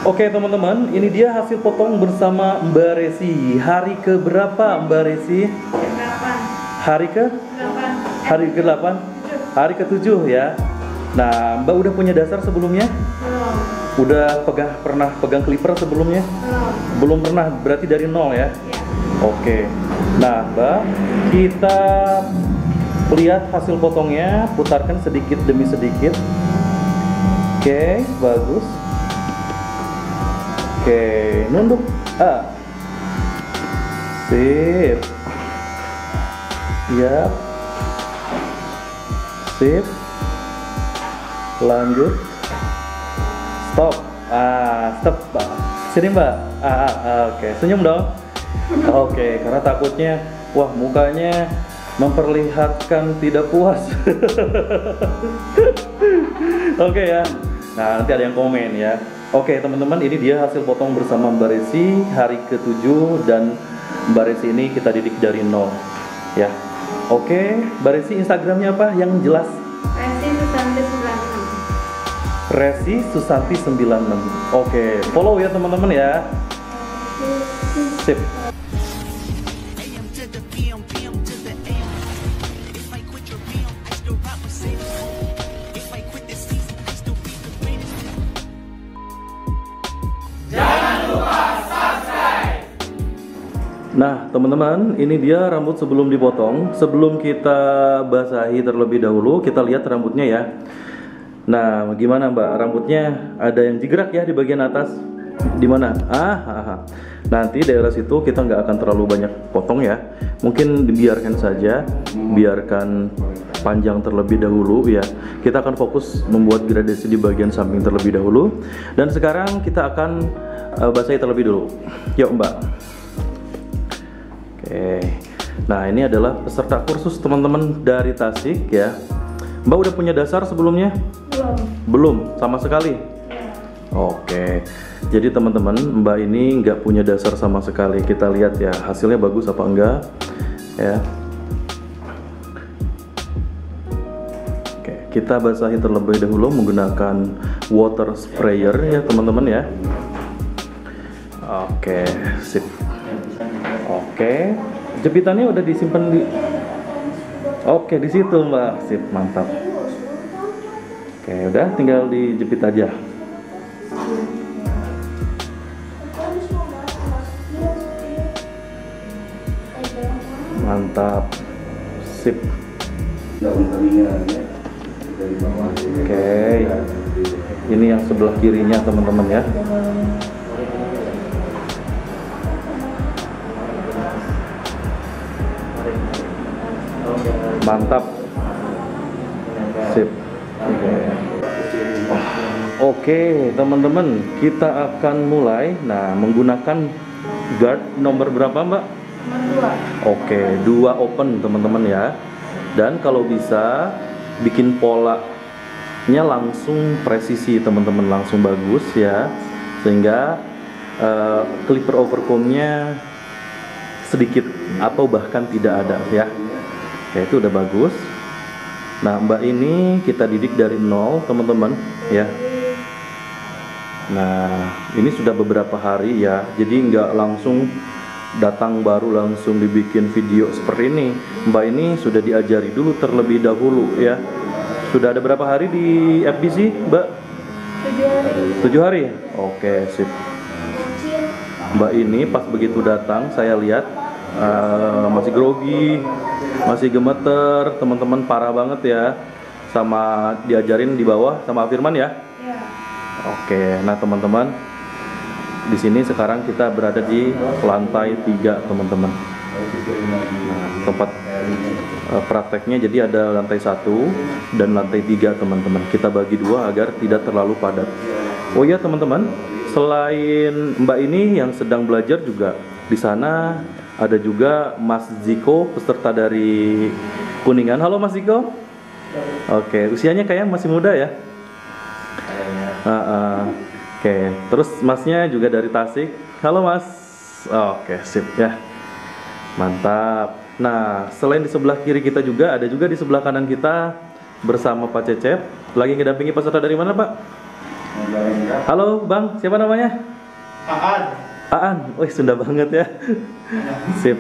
Oke teman-teman, ini dia hasil potong bersama Mbak Resi. Hari ke berapa Mbak Resi? 8. Hari ke? 8. Hari ke-8? Hari ke-7 ya. Nah, Mbak udah punya dasar sebelumnya? Belum. Udah pernah pegang clipper sebelumnya? Belum. Belum pernah, berarti dari nol ya? Ya. Oke. Nah, Mbak, kita lihat hasil potongnya, putarkan sedikit demi sedikit. Oke, bagus. Oke, nunduk. Sip. Siap. Sip. Lanjut. Stop. Stop, Mbak. Sini, Mbak. Oke, senyum dong. Oke, karena takutnya, wah mukanya memperlihatkan tidak puas. Oke ya. Nah, nanti ada yang komen ya. Oke teman-teman, ini dia hasil potong bersama Mbak Resi hari ke-7, dan Mbak Resi ini kita didik dari nol ya. Oke, Mbak Resi Instagramnya apa yang jelas? Resi Susanti 96. Oke, follow ya teman-teman ya. Sip. Nah teman-teman, ini dia rambut sebelum dipotong. Sebelum kita basahi terlebih dahulu, kita lihat rambutnya ya. Nah gimana Mbak, rambutnya ada yang jigrak ya di bagian atas? Di mana? Nanti daerah situ kita nggak akan terlalu banyak potong ya. Mungkin dibiarkan saja, biarkan panjang terlebih dahulu ya. Kita akan fokus membuat gradasi di bagian samping terlebih dahulu. Dan sekarang kita akan basahi terlebih dulu. Yuk Mbak. Oke, nah ini adalah peserta kursus teman-teman dari Tasik ya. Mbak udah punya dasar sebelumnya? Belum. Belum, sama sekali? Oke, jadi teman-teman, Mbak ini nggak punya dasar sama sekali. Kita lihat ya, hasilnya bagus apa enggak ya. Oke, kita basahi terlebih dahulu menggunakan water sprayer ya teman-teman ya. Oke, sip. Oke, jepitannya udah disimpan di. Oke, di situ Mbak, sip, mantap. Oke, udah tinggal dijepit aja. Mantap, sip. Oke, ini yang sebelah kirinya teman-teman ya. Mantap, sip. Oke teman-teman, kita akan mulai. Nah, menggunakan guard nomor berapa Mbak? Nomor 2. Oke, 2 open teman-teman ya. Dan kalau bisa bikin polanya langsung presisi teman-teman, langsung bagus ya, sehingga clipper overcomb-nya sedikit atau bahkan tidak ada ya. Oke, itu udah bagus. Nah Mbak ini kita didik dari nol teman-teman ya. Nah ini sudah beberapa hari ya, jadi nggak langsung datang baru langsung dibikin video seperti ini. Mbak ini sudah diajari dulu terlebih dahulu ya. Sudah ada berapa hari di FBC Mbak? 7 hari. Oke, sip. Mbak ini pas begitu datang saya lihat masih grogi, masih gemeter, teman-teman, parah banget ya. Sama diajarin di bawah sama Firman ya. Ya. Oke, nah teman-teman, di sini sekarang kita berada di lantai 3 teman-teman. Nah, tempat prakteknya jadi ada lantai 1 dan lantai 3 teman-teman. Kita bagi 2 agar tidak terlalu padat. Oh ya teman-teman, selain Mbak ini yang sedang belajar juga di sana ada juga Mas Ziko, peserta dari Kuningan. Halo Mas Ziko. Oke, usianya kayak masih muda ya. Oke, terus Masnya juga dari Tasik. Halo Mas. Oke, sip ya. Mantap. Nah, selain di sebelah kiri kita juga ada juga di sebelah kanan kita bersama Pak Cecep. Lagi ngedampingi peserta dari mana Pak? Halo Bang, siapa namanya? Aan. Aan, wih Sunda banget ya. Sip.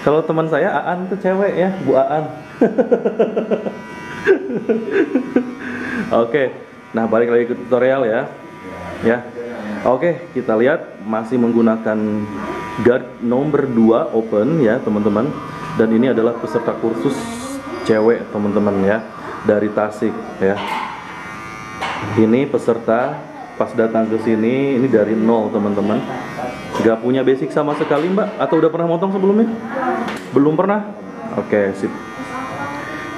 Kalau teman saya Aan tuh cewek ya, Bu Aan. Oke, nah balik lagi ke tutorial ya. Ya, oke kita lihat masih menggunakan guard nomor 2 open ya teman-teman. Dan ini adalah peserta kursus cewek teman-teman ya, dari Tasik ya. Ini peserta pas datang ke sini ini dari nol teman-teman. Gak punya basic sama sekali Mbak? Atau udah pernah motong sebelumnya? Belum pernah? Oke, sip.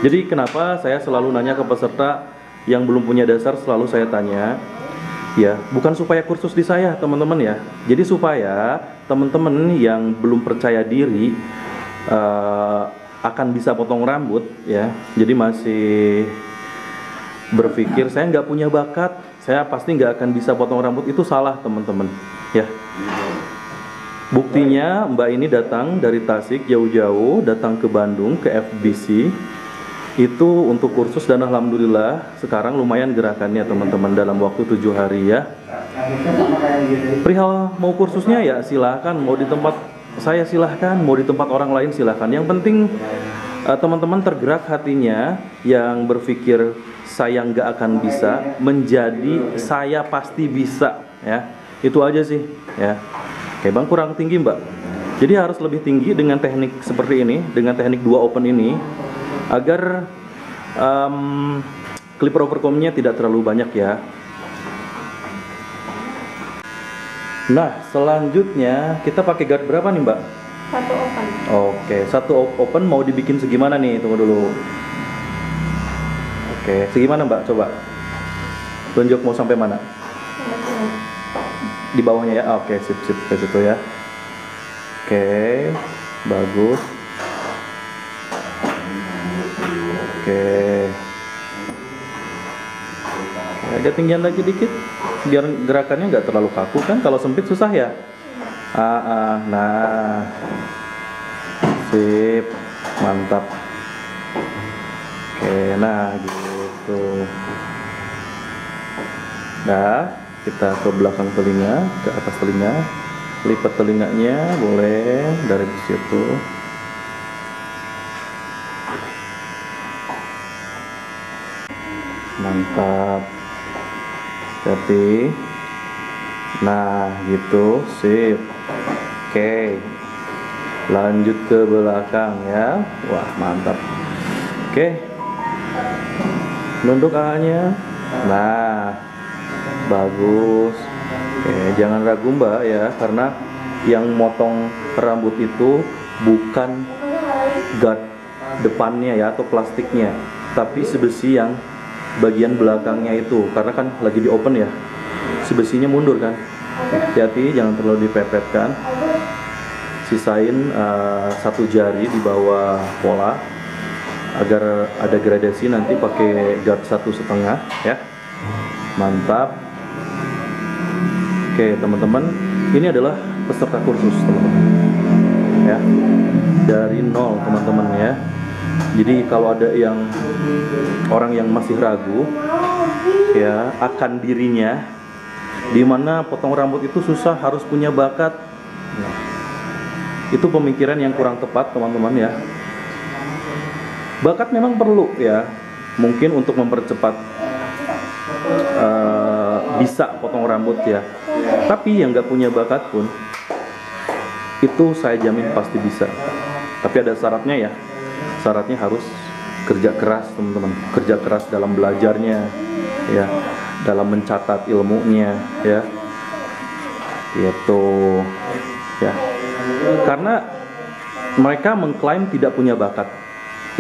Jadi kenapa saya selalu nanya ke peserta yang belum punya dasar, selalu saya tanya ya, bukan supaya kursus di saya teman-teman ya. Jadi supaya teman-teman yang belum percaya diri akan bisa potong rambut ya. Jadi masih berpikir saya nggak punya bakat, saya pasti nggak akan bisa potong rambut, itu salah teman-teman ya. Buktinya Mbak ini datang dari Tasik jauh-jauh, datang ke Bandung ke FBC itu untuk kursus, dan alhamdulillah sekarang lumayan gerakannya teman-teman dalam waktu 7 hari ya. Perihal mau kursusnya ya silahkan, mau di tempat saya silahkan, mau di tempat orang lain silahkan. Yang penting teman-teman tergerak hatinya, yang berpikir saya nggak akan bisa menjadi saya pasti bisa ya. Itu aja sih ya. Oke Bang, kurang tinggi Mbak, jadi harus lebih tinggi dengan teknik seperti ini, dengan teknik 2 open ini, agar clipper overcomb-nya tidak terlalu banyak ya. Nah selanjutnya kita pakai guard berapa nih Mbak? 1 open. Oke, 1 open mau dibikin segimana nih? Tunggu dulu. Oke, segimana Mbak? Coba tunjuk mau sampai mana? Di bawahnya ya. Oke, sip ke situ ya. Oke, bagus. Oke. Agak tinggian lagi dikit biar gerakannya nggak terlalu kaku kan, kalau sempit susah ya. Nah, sip, mantap. Oke, nah gitu. Nah, kita ke belakang telinga, ke atas telinga, lipat telinganya boleh dari situ. Mantap. Jadi, nah gitu, sip. Oke, lanjut ke belakang ya. Wah mantap. Oke, nunduk A-nya. Nah, bagus. Oke, jangan ragu Mbak ya, karena yang motong rambut itu bukan guard depannya ya atau plastiknya, tapi si besi yang bagian belakangnya itu, karena kan lagi di open ya, si besinya mundur kan. Hati-hati jangan terlalu dipepetkan. Sisain 1 jari di bawah pola agar ada gradasi, nanti pakai guard 1,5 ya. Mantap. Oke teman-teman, ini adalah peserta kursus teman-teman ya, dari nol teman-teman ya. Jadi kalau ada yang orang yang masih ragu ya akan dirinya, dimana potong rambut itu susah, harus punya bakat, nah, itu pemikiran yang kurang tepat teman-teman ya. Bakat memang perlu ya, mungkin untuk mempercepat bisa potong rambut ya, tapi yang nggak punya bakat pun itu saya jamin pasti bisa. Tapi ada syaratnya ya, syaratnya harus kerja keras teman-teman, kerja keras dalam belajarnya ya, dalam mencatat ilmunya ya, gitu ya. Karena mereka mengklaim tidak punya bakat,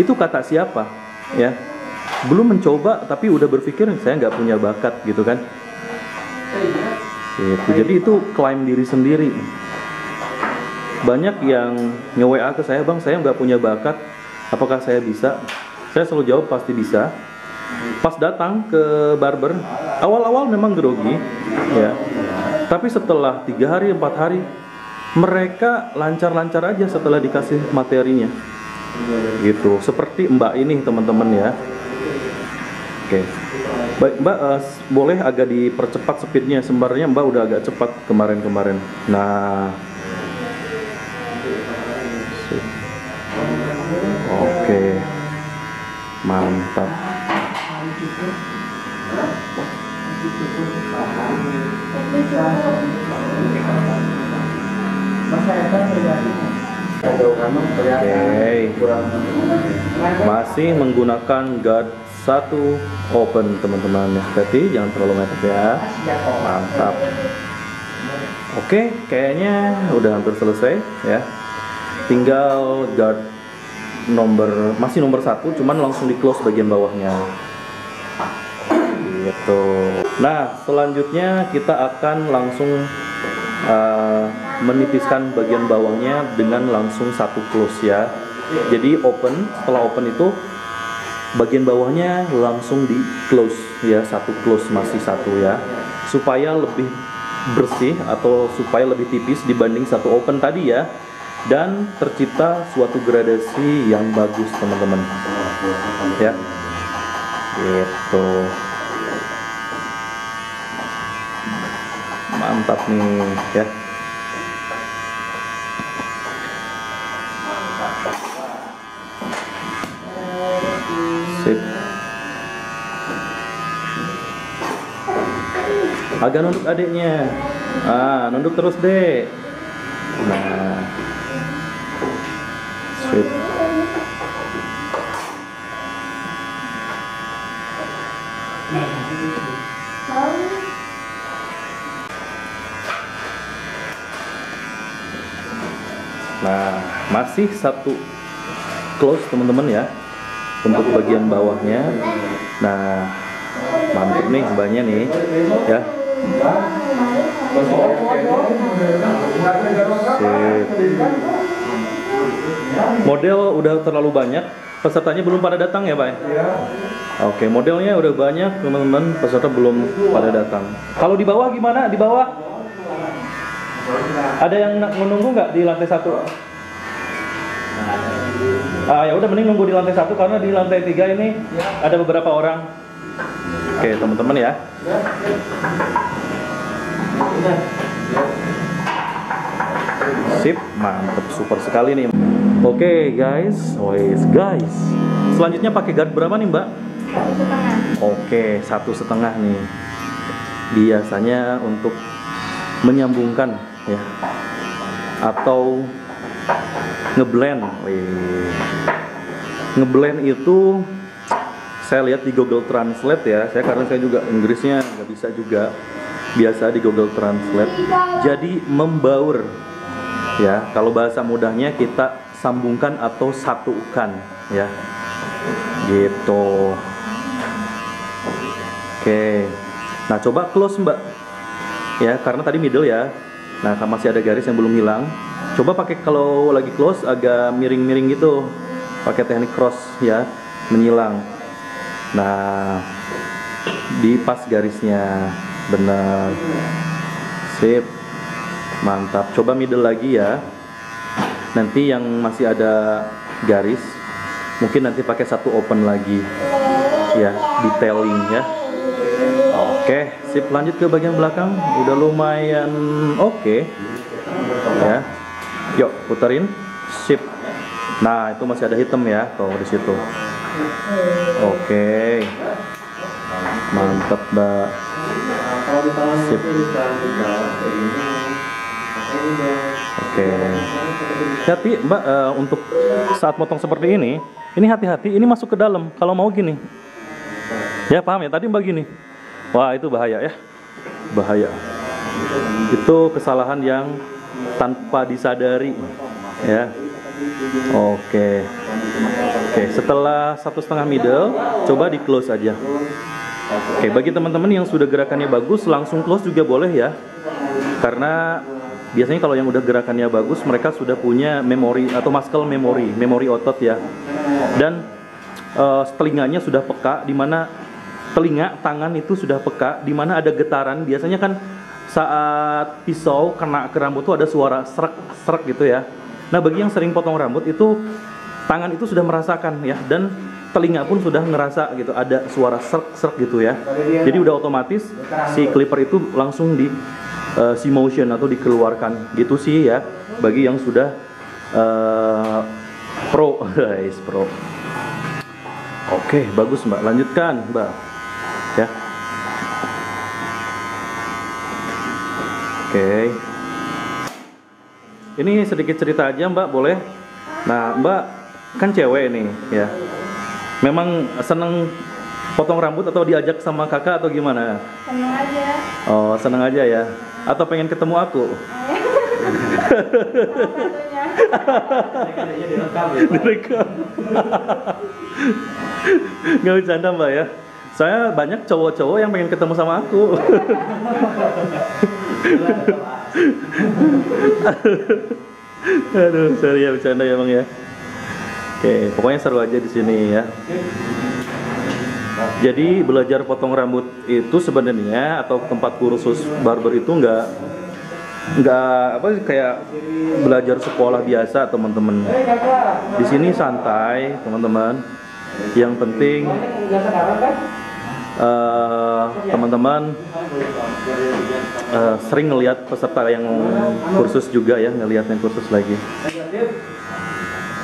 itu kata siapa ya? Belum mencoba tapi udah berpikir saya nggak punya bakat gitu kan gitu. Jadi itu klaim diri sendiri. Banyak yang nge-WA ke saya, Bang saya nggak punya bakat, apakah saya bisa? Saya selalu jawab pasti bisa. Pas datang ke barber, awal-awal memang grogi ya, tapi setelah 3 hari 4 hari mereka lancar-lancar aja setelah dikasih materinya gitu. Seperti Mbak ini teman-teman ya. Oke, Baik Mbak, boleh agak dipercepat speednya. Sebenarnya Mbak udah agak cepat kemarin-kemarin. Nah, oke, mantap. Oke, masih menggunakan guard 1 open teman-teman ya. Berarti jangan terlalu mepet ya. Mantap. Oke, kayaknya udah hampir selesai ya. Tinggal guard masih nomor 1, cuman langsung di close bagian bawahnya. Gitu. Nah, selanjutnya kita akan langsung menipiskan bagian bawahnya dengan langsung 1 close ya. Jadi open, setelah open itu bagian bawahnya langsung di close ya, 1 close, masih 1 ya, supaya lebih bersih atau supaya lebih tipis dibanding 1 open tadi ya, dan tercipta suatu gradasi yang bagus teman-teman ya. Gitu. Mantap nih ya. Sip. Agak nunduk adiknya. Nunduk terus deh. Nah, sip. Nah, masih 1 close teman-teman ya untuk bagian bawahnya. Nah, mantap nih mbaknya nih ya. Sip. Model udah terlalu banyak, pesertanya belum pada datang ya Pak? Oke, modelnya udah banyak teman-teman, peserta belum pada datang. Kalau di bawah gimana? Di bawah ada yang menunggu nggak di lantai 1? Ya udah, mending nunggu di lantai 1 karena di lantai 3 ini ada beberapa orang. Oke teman-teman ya. Sip, mantap, super sekali nih. Oke guys, selanjutnya pakai guard berapa nih Mbak? 1,5. Oke, 1,5 nih. Biasanya untuk menyambungkan ya, atau ngeblend. Ngeblend itu saya lihat di Google Translate ya. Karena saya juga Inggrisnya nggak bisa juga, biasa di Google Translate. Jadi membaur ya. Kalau bahasa mudahnya kita sambungkan atau satukan ya. Gitu. Oke. Nah, coba close Mbak. Ya, karena tadi middle ya. Nah, masih ada garis yang belum hilang. Coba pakai, kalau lagi close agak miring-miring gitu. Pakai teknik cross ya, menyilang. Nah, di pas garisnya. Benar. Sip. Mantap. Coba middle lagi ya. Nanti yang masih ada garis, mungkin nanti pakai 1 open lagi. Ya, detailing ya. Oke, sip, lanjut ke bagian belakang. Udah lumayan oke. Ya. Yuk, puterin. Sip. Nah, itu masih ada hitam ya, tuh di situ. Oke. Mantap, Mbak. Sip. Oke. Hati, Mbak, untuk saat motong seperti ini hati-hati, ini masuk ke dalam. Kalau mau gini. Ya, paham ya? Tadi Mbak gini. Wah, itu bahaya ya. Bahaya. Itu kesalahan yang tanpa disadari ya. Oke. Oke, setelah 1,5 middle, coba di close aja. Oke, bagi teman-teman yang sudah gerakannya bagus, langsung close juga boleh ya. Karena biasanya kalau yang udah gerakannya bagus, mereka sudah punya memori atau muscle memori otot ya. Dan telinganya sudah peka, dimana telinga, tangan itu sudah peka, dimana ada getaran. Biasanya kan saat pisau kena ke rambut tuh ada suara serak-serak gitu ya. Nah, bagi yang sering potong rambut itu, tangan itu sudah merasakan ya. Dan telinga pun sudah ngerasa gitu ada suara serk-serk gitu ya. Jadi udah otomatis si clipper itu langsung di si motion atau dikeluarkan gitu sih ya, bagi yang sudah pro guys, pro. Oke, bagus Mbak, lanjutkan Mbak ya. Oke, ini sedikit cerita aja Mbak, boleh? Nah Mbak kan cewek nih ya, memang seneng potong rambut atau diajak sama kakak atau gimana? Seneng aja. Oh, seneng aja ya. Atau pengen ketemu aku? Satunya. Direkam. Nggak bercanda Mbak ya. Saya banyak cowok-cowok yang pengen ketemu sama aku. Aduh, sorry ya, bercanda ya Bang ya. Oke, pokoknya seru aja di sini ya. Jadi belajar potong rambut itu sebenarnya atau tempat kursus barber itu nggak apa kayak belajar sekolah biasa teman-teman. Di sini santai teman-teman. Yang penting teman-teman sering ngelihat peserta yang kursus juga ya, ngelihat yang kursus lagi.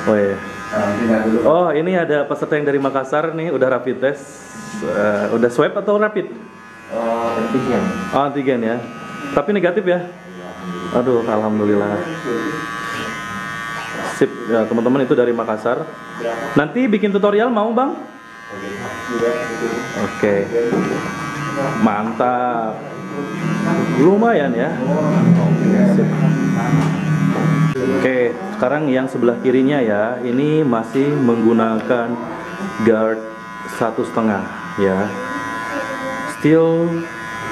Oh iya. Oh ini ada peserta yang dari Makassar nih, udah rapid test. Udah swab atau rapid? Antigen. Oh, antigen ya. Tapi negatif ya? Aduh, alhamdulillah. Sip, ya teman-teman, itu dari Makassar. Nanti bikin tutorial mau Bang? Oke. Mantap. Lumayan ya. Sip. Oke, sekarang yang sebelah kirinya ya, ini masih menggunakan guard 1,5 ya. Still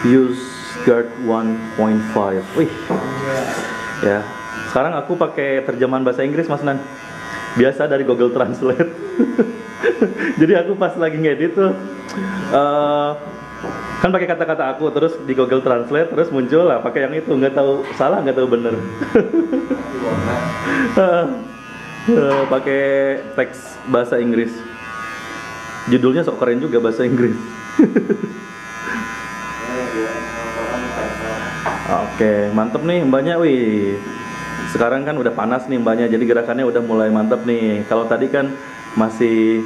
use guard 1.5. Wih. Ya. Sekarang aku pakai terjemahan bahasa Inggris Mas Nan. Biasa dari Google Translate. Jadi aku pas lagi ngedit tuh kan pakai kata-kata aku, terus di Google Translate terus muncul lah pakai yang itu, nggak tahu salah nggak tahu bener. Pakai teks bahasa Inggris. Judulnya sok keren juga bahasa Inggris. Oke, mantep nih mbaknya. Wih, sekarang kan udah panas nih mbaknya, jadi gerakannya udah mulai mantep nih. Kalau tadi kan masih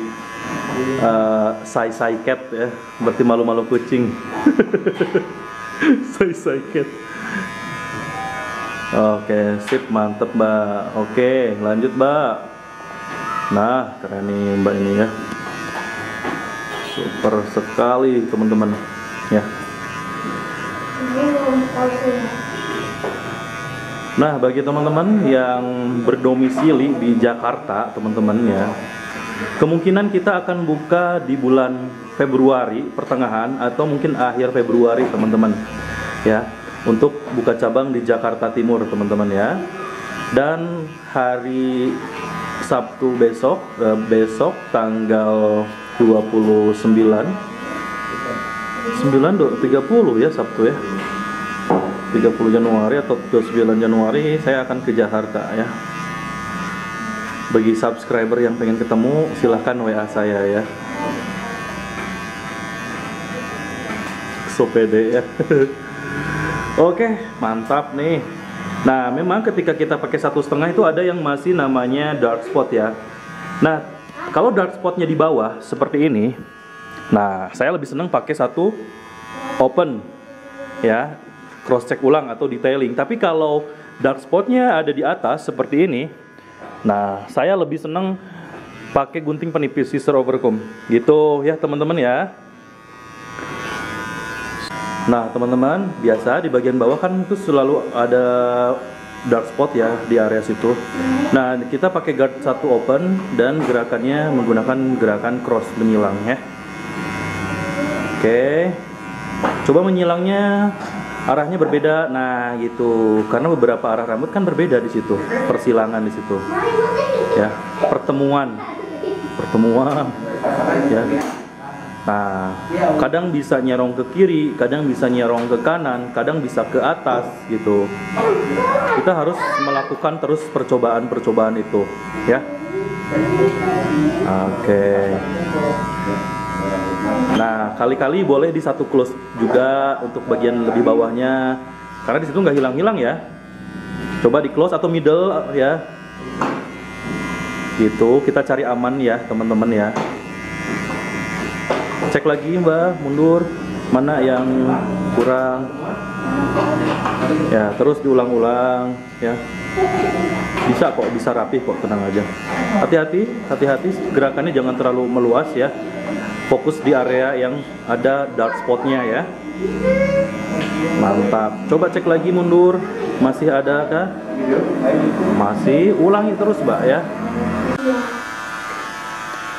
say cat ya, berarti malu-malu kucing. say cat. Oke, sip, mantep mbak. Oke, lanjut mbak. Nah, keren nih mbak ini ya. Super sekali teman-teman ya. Nah, bagi teman-teman yang berdomisili di Jakarta teman-teman ya, kemungkinan kita akan buka di bulan Februari pertengahan atau mungkin akhir Februari teman-teman ya, untuk buka cabang di Jakarta Timur teman-teman ya. Dan hari Sabtu besok tanggal 29 ya, Sabtu ya, 30 Januari atau 29 Januari saya akan ke Jakarta ya. Bagi subscriber yang pengen ketemu silahkan WA saya ya. So pede ya. Oke, mantap nih. Nah, memang ketika kita pakai 1,5 itu ada yang masih namanya dark spot ya. Nah, kalau dark spotnya di bawah seperti ini, nah saya lebih senang pakai 1 open ya, cross check ulang atau detailing. Tapi kalau dark spotnya ada di atas seperti ini, nah saya lebih senang pakai gunting penipis scissor overcomb gitu ya teman-teman ya. Nah teman-teman, biasa di bagian bawah kan itu selalu ada dark spot ya di area situ. Nah kita pakai guard 1 open dan gerakannya menggunakan gerakan cross menyilang ya. Oke, coba menyilangnya arahnya berbeda. Nah gitu, karena beberapa arah rambut kan berbeda di situ, persilangan di situ ya, pertemuan ya. Nah, kadang bisa nyerong ke kiri, kadang bisa nyerong ke kanan, kadang bisa ke atas gitu. Kita harus melakukan terus percobaan-percobaan itu ya. Oke. Nah, kali-kali boleh di satu close juga untuk bagian lebih bawahnya, karena di situ nggak hilang-hilang ya. Coba di close atau middle ya. Gitu, kita cari aman ya teman-teman ya. Cek lagi Mbak, mundur, mana yang kurang. Ya, terus diulang-ulang ya. Bisa kok, bisa rapih kok, tenang aja. Hati-hati, gerakannya jangan terlalu meluas ya. Fokus di area yang ada dark spotnya ya. Mantap. Coba cek lagi mundur, masih ada kah? Masih, ulangi terus Mbak ya.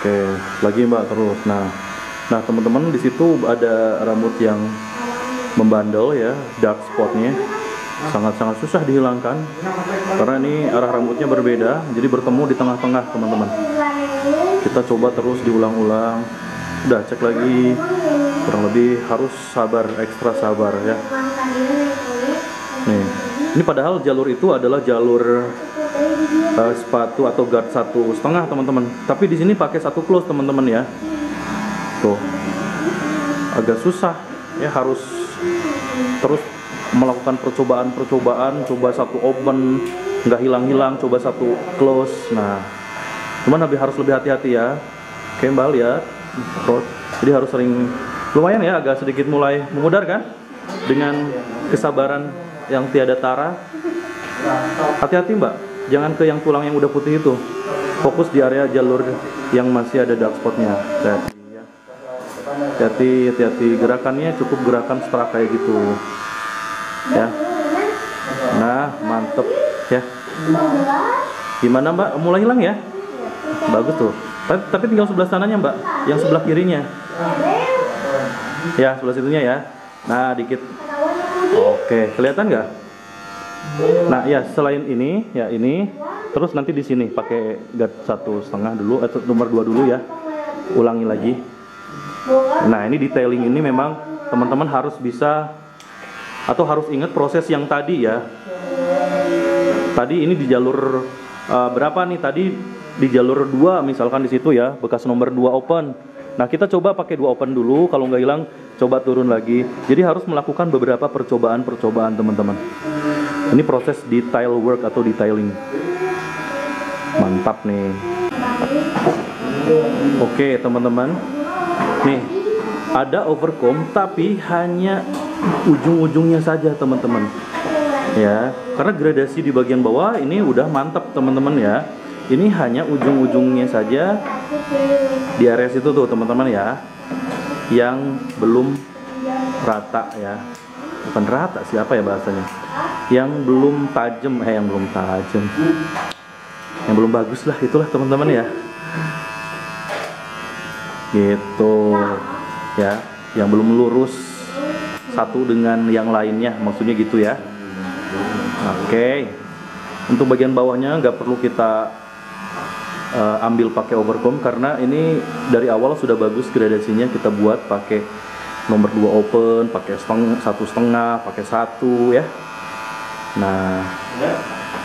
Oke, lagi Mbak terus. Nah teman-teman, di situ ada rambut yang membandel ya, dark spotnya. Sangat-sangat susah dihilangkan karena ini arah rambutnya berbeda, jadi bertemu di tengah-tengah teman-teman. Kita coba terus diulang-ulang. Udah, cek lagi. Kurang lebih harus sabar, ekstra sabar ya. Nih, ini padahal jalur itu adalah jalur sepatu atau guard 1,5 teman-teman. Tapi di sini pakai 1 close teman-teman ya. Tuh, agak susah ya, harus terus melakukan percobaan, coba 1 open nggak hilang-hilang, coba 1 close. Nah, cuman harus lebih hati-hati ya. Oke Mbak, lihat. Jadi harus sering, lumayan ya, agak sedikit mulai memudar kan, dengan kesabaran yang tiada tara. Hati-hati Mbak, jangan ke yang tulang yang udah putih itu. Fokus di area jalur yang masih ada dark spotnya. Hati-hati, gerakannya cukup gerakan setelah kayak gitu ya. Nah, mantep ya. Gimana Mbak, mulai hilang ya? Bagus tuh. Tapi tinggal sebelah sananya Mbak, yang sebelah kirinya ya, sebelah situnya ya. Nah, dikit. Oke, kelihatan nggak? Nah ya, selain ini ya, ini terus nanti di sini pakai guard 1,5 dulu atau nomor 2 dulu ya. Ulangi lagi. Nah, ini detailing ini memang teman-teman harus bisa atau harus ingat proses yang tadi ya. Tadi ini di jalur berapa nih? Tadi di jalur 2 misalkan di situ ya, bekas nomor 2 open. Nah, kita coba pakai 2 open dulu, kalau nggak hilang coba turun lagi. Jadi harus melakukan beberapa percobaan teman-teman. Ini proses detail work atau detailing. Mantap nih. Oke teman-teman, nih ada overcomb tapi hanya ujung-ujungnya saja teman-teman ya, karena gradasi di bagian bawah ini udah mantap teman-teman ya. Ini hanya ujung-ujungnya saja di area situ tuh teman-teman ya, yang belum rata ya, bukan rata, siapa ya bahasanya, yang belum tajam, yang belum tajam, yang belum bagus lah, itulah teman-teman ya, gitu ya, yang belum lurus satu dengan yang lainnya, maksudnya gitu ya. Oke, untuk bagian bawahnya nggak perlu kita ambil pakai overcomb karena ini dari awal sudah bagus gradasinya. Kita buat pakai nomor 2 open, pakai 1,5, pakai 1 ya. Nah,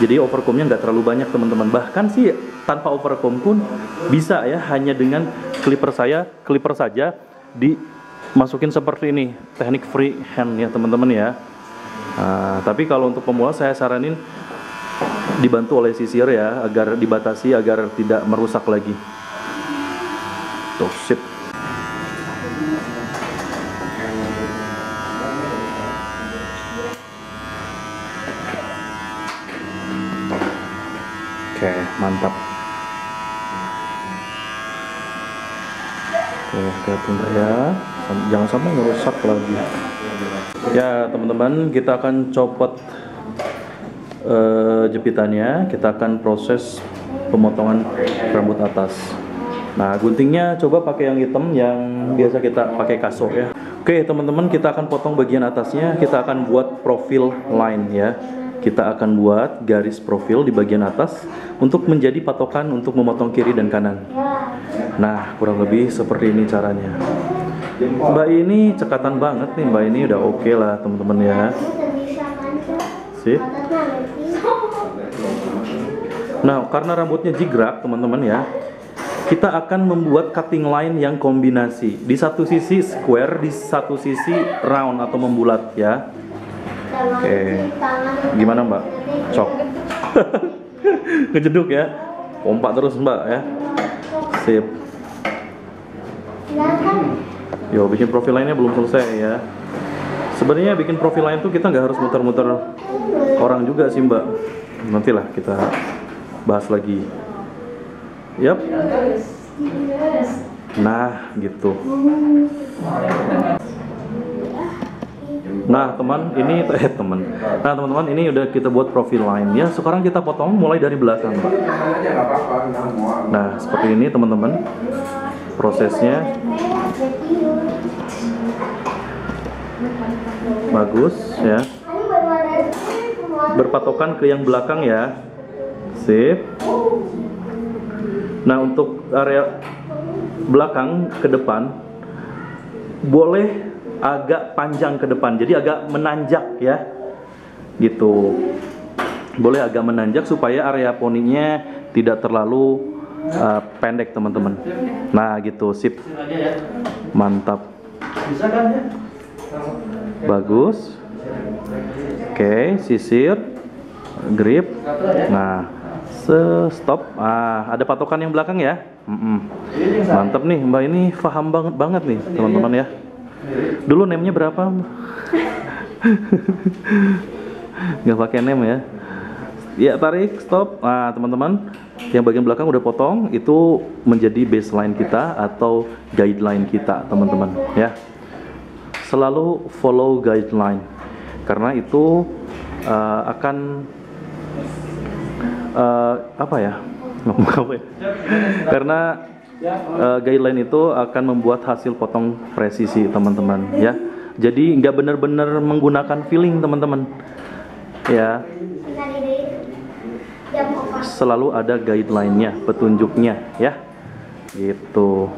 jadi overcombnya nggak terlalu banyak teman-teman. Bahkan sih tanpa overcomb pun bisa ya, hanya dengan clipper saja dimasukin seperti ini, teknik free hand ya teman-teman ya. Nah, tapi kalau untuk pemula saya saranin dibantu oleh sisir ya, agar dibatasi agar tidak merusak lagi. Tuh, sip. Oke, mantap. Oke, tunggu ya, jangan sampai merusak lagi. Ya teman-teman, kita akan copot jepitannya, kita akan proses pemotongan rambut atas. Nah, guntingnya coba pakai yang hitam yang biasa kita pakai kasur ya. Oke teman-teman, kita akan potong bagian atasnya, kita akan buat profil line ya. Kita akan buat garis profil di bagian atas untuk menjadi patokan untuk memotong kiri dan kanan. Nah, kurang lebih seperti ini caranya. Mbak ini cekatan banget nih, Mbak ini udah oke lah teman-teman ya. Sip. Nah, karena rambutnya jigrak, teman-teman ya, kita akan membuat cutting line yang kombinasi. Di satu sisi square, di satu sisi round atau membulat ya. Oke. Gimana, Mbak? Cok. Kejeduk ya. Kompak terus, Mbak ya. Sip. Yo, bikin profil lainnya belum selesai ya. Sebenarnya bikin profil lain tuh kita nggak harus muter-muter orang juga sih, Mbak. Nantilah kita bahas lagi. Yap. Nah, gitu. Nah, teman-teman, ini udah kita buat profil line ya. Sekarang kita potong mulai dari belakang, Pak. Nah, seperti ini, teman-teman. Prosesnya bagus ya. Berpatokan ke yang belakang ya. Sip. Nah, untuk area belakang ke depan boleh agak panjang ke depan, jadi agak menanjak ya, gitu. Boleh agak menanjak supaya area poninya tidak terlalu pendek, teman-teman. Nah, gitu, sip. Mantap. Bagus. Oke, sisir, grip. Nah, stop. Ada patokan yang belakang ya. Mantap nih, Mbak, ini paham banget nih, teman-teman ya. Dulu name-nya berapa? Nggak pakai name ya. Ya, tarik, stop. Nah, teman-teman, yang bagian belakang udah potong, itu menjadi baseline kita atau guideline kita, teman-teman ya. Selalu follow guideline, karena itu akan apa ya? Karena guideline itu akan membuat hasil potong presisi, teman-teman ya. Jadi nggak benar-benar menggunakan feeling, teman-teman ya. Selalu ada guideline-nya, petunjuknya ya, gitu.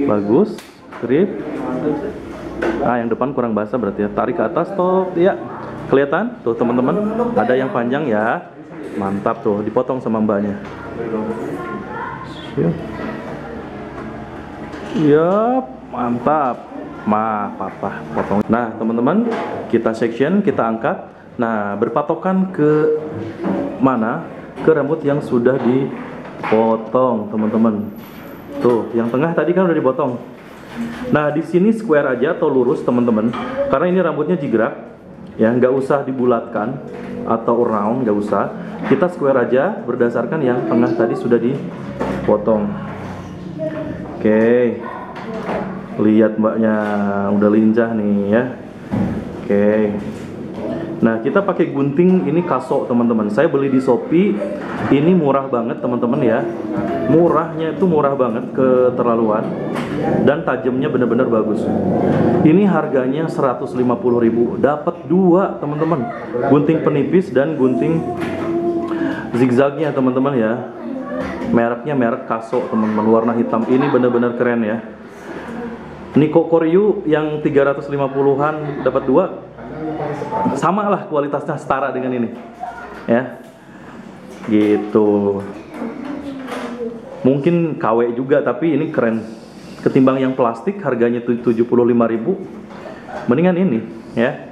Bagus, grip. Yang depan kurang basah berarti ya. Tarik ke atas, stop ya. Kelihatan tuh, teman-teman, ada yang panjang ya. Mantap tuh, dipotong sama mbaknya. Yap, mantap. Patah, potong. Nah, teman-teman, kita section, kita angkat. Nah, berpatokan ke mana? Ke rambut yang sudah dipotong, teman-teman. Tuh, yang tengah tadi kan udah dipotong. Nah, di sini square aja atau lurus, teman-teman. Karena ini rambutnya jigrak, ya, nggak usah dibulatkan atau round, nggak usah. Kita square aja berdasarkan yang tengah tadi sudah dipotong. Oke. Lihat mbaknya udah lincah nih ya. Oke. Nah, kita pakai gunting ini Kaso, teman-teman. Saya beli di Shopee. Ini murah banget, teman-teman ya. Murahnya itu murah banget, keterlaluan. Dan tajamnya benar-benar bagus. Ini harganya 150.000. Dapat dua, teman-teman. Gunting penipis dan gunting zigzagnya, teman-teman ya. Mereknya merek Kaso, teman-teman. Warna hitam. Ini benar-benar keren ya. Niko Koryu yang 350-an dapat dua. Sama lah kualitasnya, setara dengan ini ya, gitu. Mungkin KW juga, tapi ini keren. Ketimbang yang plastik harganya 75.000, mendingan ini ya.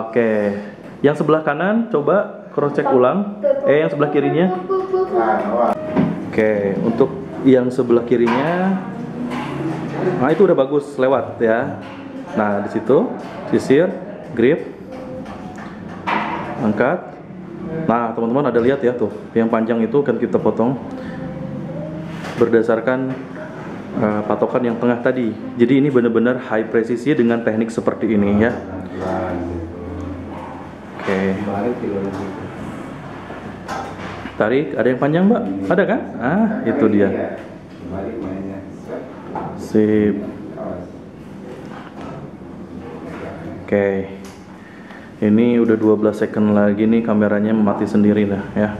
Oke, yang sebelah kanan coba cross check ulang. Yang sebelah kirinya. Oke, untuk yang sebelah kirinya, nah itu udah bagus, lewat ya. Nah, di situ sisir, grip, angkat. Nah, teman-teman ada lihat ya tuh, yang panjang itu kan kita potong berdasarkan patokan yang tengah tadi. Jadi ini benar-benar high presisi dengan teknik seperti ini ya. Oke. Tarik, ada yang panjang mbak? Ada kan? Itu dia. Sip. Oke. Ini udah 12 second lagi nih, kameranya mati sendiri dah ya.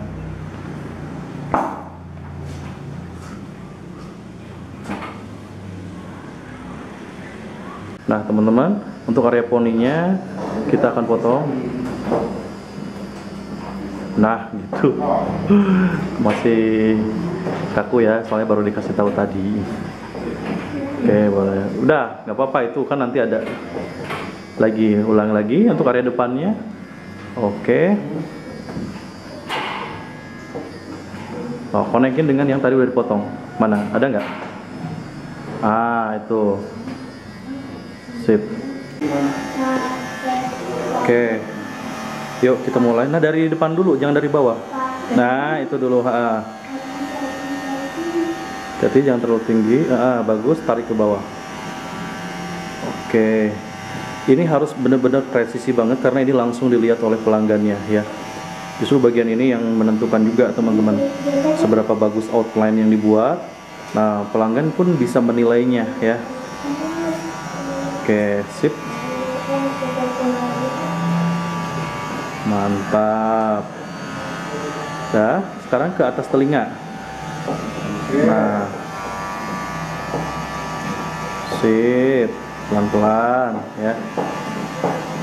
Nah, teman-teman, untuk area poninya kita akan potong. Nah, gitu. Masih kaku ya, soalnya baru dikasih tahu tadi. Oke, boleh. Udah, nggak apa-apa, itu kan nanti ada lagi, ulang lagi untuk area depannya. Oke. Oh, konekin dengan yang tadi udah dipotong. Mana? Ada nggak? Ah, itu. Sip. Oke. Yuk kita mulai. Nah, dari depan dulu, jangan dari bawah. Nah, itu dulu. Jadi jangan terlalu tinggi. Bagus, tarik ke bawah. Oke. Ini harus benar-benar presisi banget karena ini langsung dilihat oleh pelanggannya ya. Justru bagian ini yang menentukan juga teman-teman seberapa bagus outline yang dibuat. Nah, pelanggan pun bisa menilainya ya. Oke, sip. Mantap. Nah, sekarang ke atas telinga. Nah, sip. Pelan-pelan ya.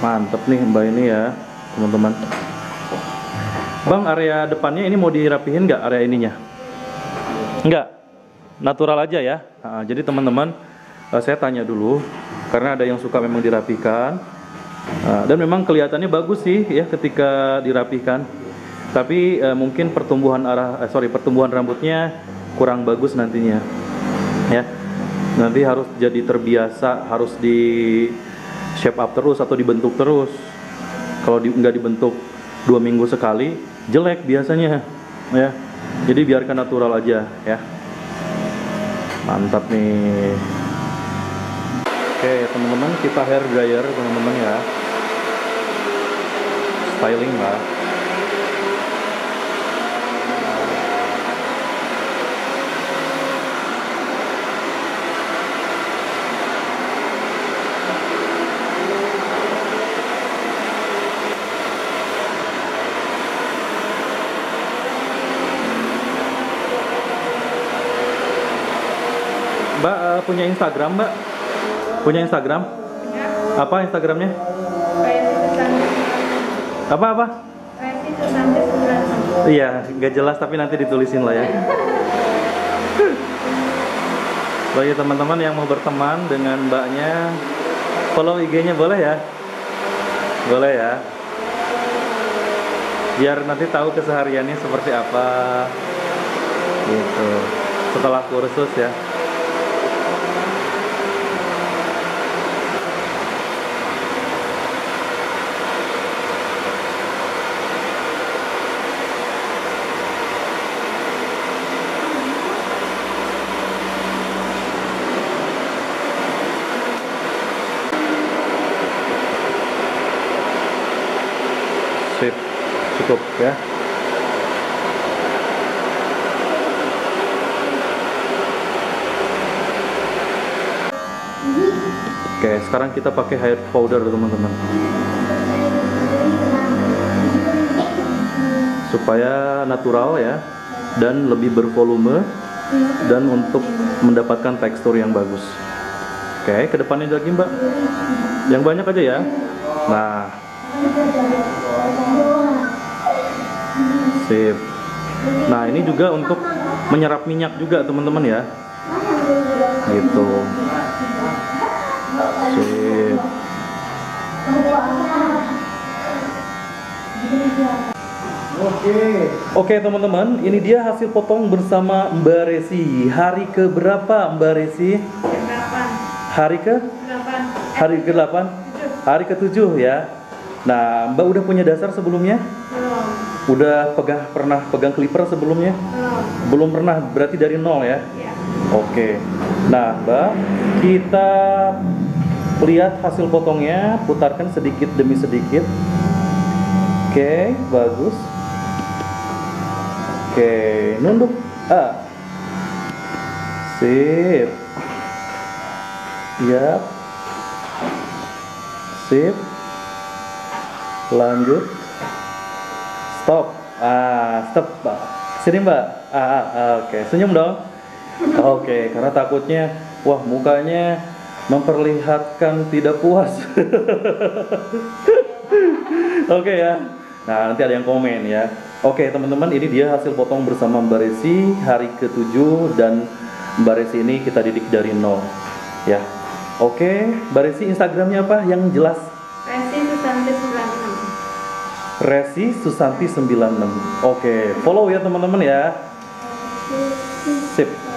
Mantep nih Mbak ini ya, teman-teman. Bang, area depannya ini mau dirapihin nggak area ininya? Nggak? Natural aja ya. Nah, jadi teman-teman, saya tanya dulu karena ada yang suka memang dirapikan. Dan memang kelihatannya bagus sih ya ketika dirapikan. Tapi mungkin pertumbuhan pertumbuhan rambutnya kurang bagus nantinya. Ya. Nanti harus jadi terbiasa, harus di shape up terus atau dibentuk terus. Kalau nggak dibentuk 2 minggu sekali, jelek biasanya ya. Jadi biarkan natural aja ya. Mantap nih. Oke teman-teman, kita hair dryer teman-teman ya. Styling lah. Mbak punya Instagram, Mbak? Punya Instagram? Ya. Apa Instagramnya? Apa? Iya, nggak jelas tapi nanti ditulisin lah ya. Bagi teman-teman yang mau berteman dengan Mbaknya, follow IG-nya boleh ya? Boleh ya? Biar nanti tahu kesehariannya seperti apa. Gitu. Setelah kursus ya. Sip, cukup ya. Oke, sekarang kita pakai hair powder teman-teman, supaya natural ya dan lebih bervolume dan untuk mendapatkan tekstur yang bagus. Oke, ke depannya lagi Mbak, yang banyak aja ya. Nah, sip. Nah, ini juga untuk menyerap minyak juga teman-teman ya. Gitu. Sip. Oke teman-teman, ini dia hasil potong bersama Mbak Resi. Hari ke berapa Mbak Resi? Hari ke? 8. Hari ke-8? Hari ke-7 ya. Nah, Mbak udah punya dasar sebelumnya? Belum. Udah pernah pegang clipper sebelumnya? Belum. Belum pernah, berarti dari nol ya? Ya. Oke. Nah, Mbak, kita lihat hasil potongnya, putarkan sedikit demi sedikit. Oke, bagus. Oke, nunduk. Sip. Yap. Sip. Lanjut. Stop. Stop, Mbak. Sini, Mbak. Oke, senyum dong. Oke, karena takutnya wah mukanya memperlihatkan tidak puas. Oke ya. Nah, nanti ada yang komen ya. Oke teman-teman, ini dia hasil potong bersama Mbak Resi hari ke-7, dan Mbak Resi ini kita didik dari nol ya. Oke, Mbak Resi Instagramnya apa yang jelas? Resi Susanti 96. Resi Susanti 96. Oke, follow ya teman-teman ya. Sip.